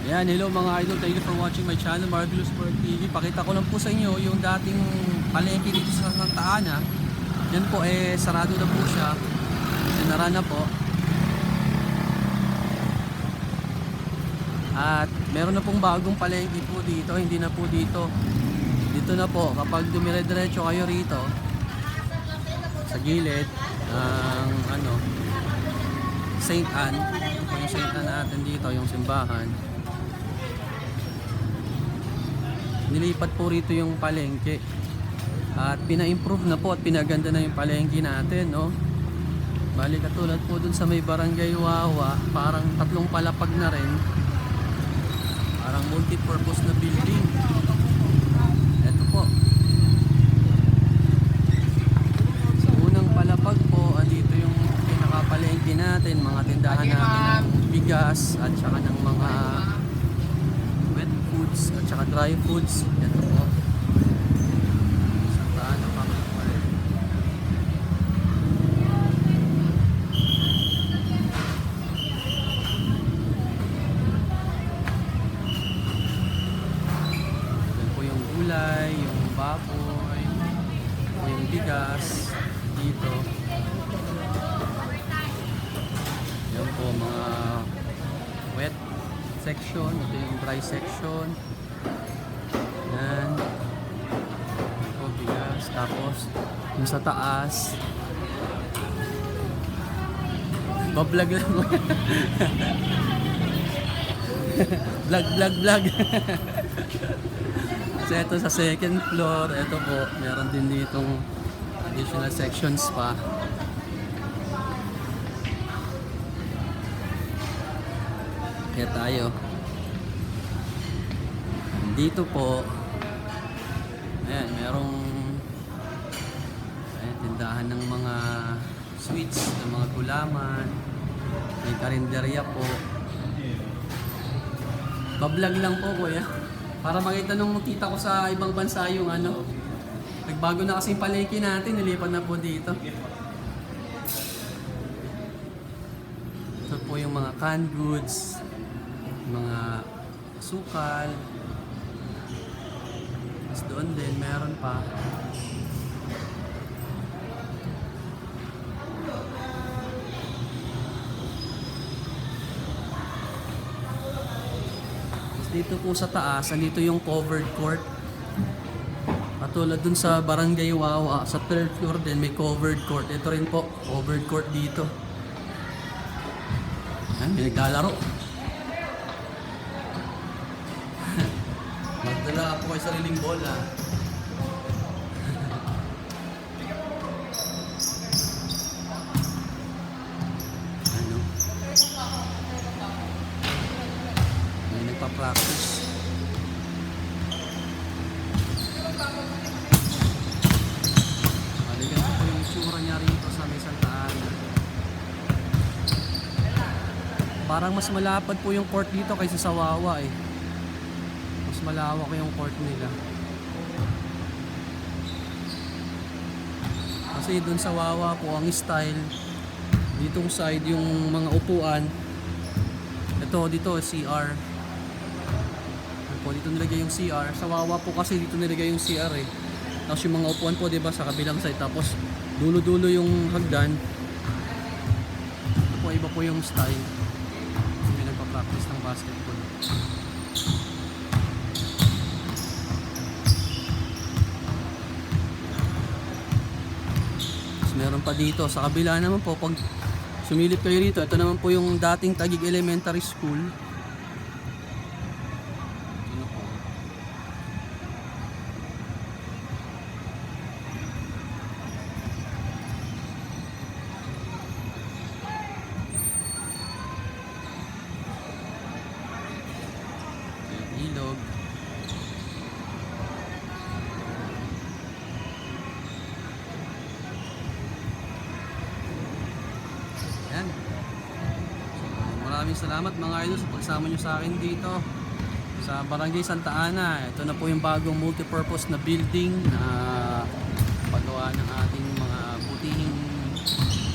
Ayan, hello mga idol. Thank you for watching my channel, Marvelous World TV. Pakita ko lang po sa inyo yung dating palengke dito sa Santa Ana. Yan po sarado na po siya. Sinara na po. At meron na pong bagong palengke po dito. Hindi na po dito. Dito na po. Kapag dumire-diretso kayo rito sa gilid ng Saint Anne. Yung Saint Anne natin dito, yung simbahan. Nilipat po rito yung palengke at pina-improve na po at pinaganda na yung palengke natin, no? Bali katulad po dun sa may Barangay Wawa, parang tatlong palapag na rin, parang multi-purpose na building. Eto po, sa unang palapag po, andito yung pinakapalengke natin, mga tindahan natin ng bigas at saka ng mga foods at saka dry foods. Ito po Santa Ana Public Market. Yan po yung gulay, yung baboy, yung bigas dito. Yan po mga wet section, ito yung dry section. Yan. Ito bigas. Tapos yung sa taas, bablog lang mo. Vlog. So ito sa second floor, ito po meron din ditong additional sections pa. Kaya tayo dito po, ayan, merong tindahan ng mga sweets, ng mga gulaman, may karinderya po. Bablog lang po kuya, para makita nung kita ko sa ibang bansa yung nagbago na kasi yung palengke natin, nilipat na po dito. Ito po yung mga canned goods, mga sukal. Tapos doon din meron pa. Tapos dito po sa taas, andito yung covered court. Katulad dun sa Barangay Wawa, sa third floor din may covered court. Ito rin po, covered court dito. Ayan, may naglalaro. Magdala po kayo sariling bola. May nagpa-practice. Balikan po yung tsura niya rito sa may Santa Ana. Parang mas malapad po yung court dito kaysa sa Wawa malawak yung court nila. Kasi dun sa Wawa po ang style, ditong side yung mga upuan. Ito dito CR. Po dito nilagay yung CR. Sa Wawa po kasi dito nilagay yung CR Tapos yung mga upuan po 'di ba sa kabilang side. Tapos dulo-dulo yung hagdan. Ito po iba po yung style. May nagpa-practice ng basketball. Meron pa dito sa kabila naman po, pag sumilip kayo rito, ito naman po yung dating Taguig Elementary School. Ilog. Yan. Maraming salamat mga idol sa pagsama nyo sa akin dito sa Barangay Santa Ana. Ito na po yung bagong multipurpose na building na pagawa ng ating mga butihing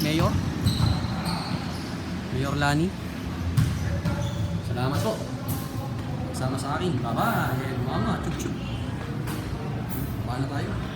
mayor Lani. Salamat po. pagsama sa akin. Bye-bye! Mama, chup-chup! Paano tayo?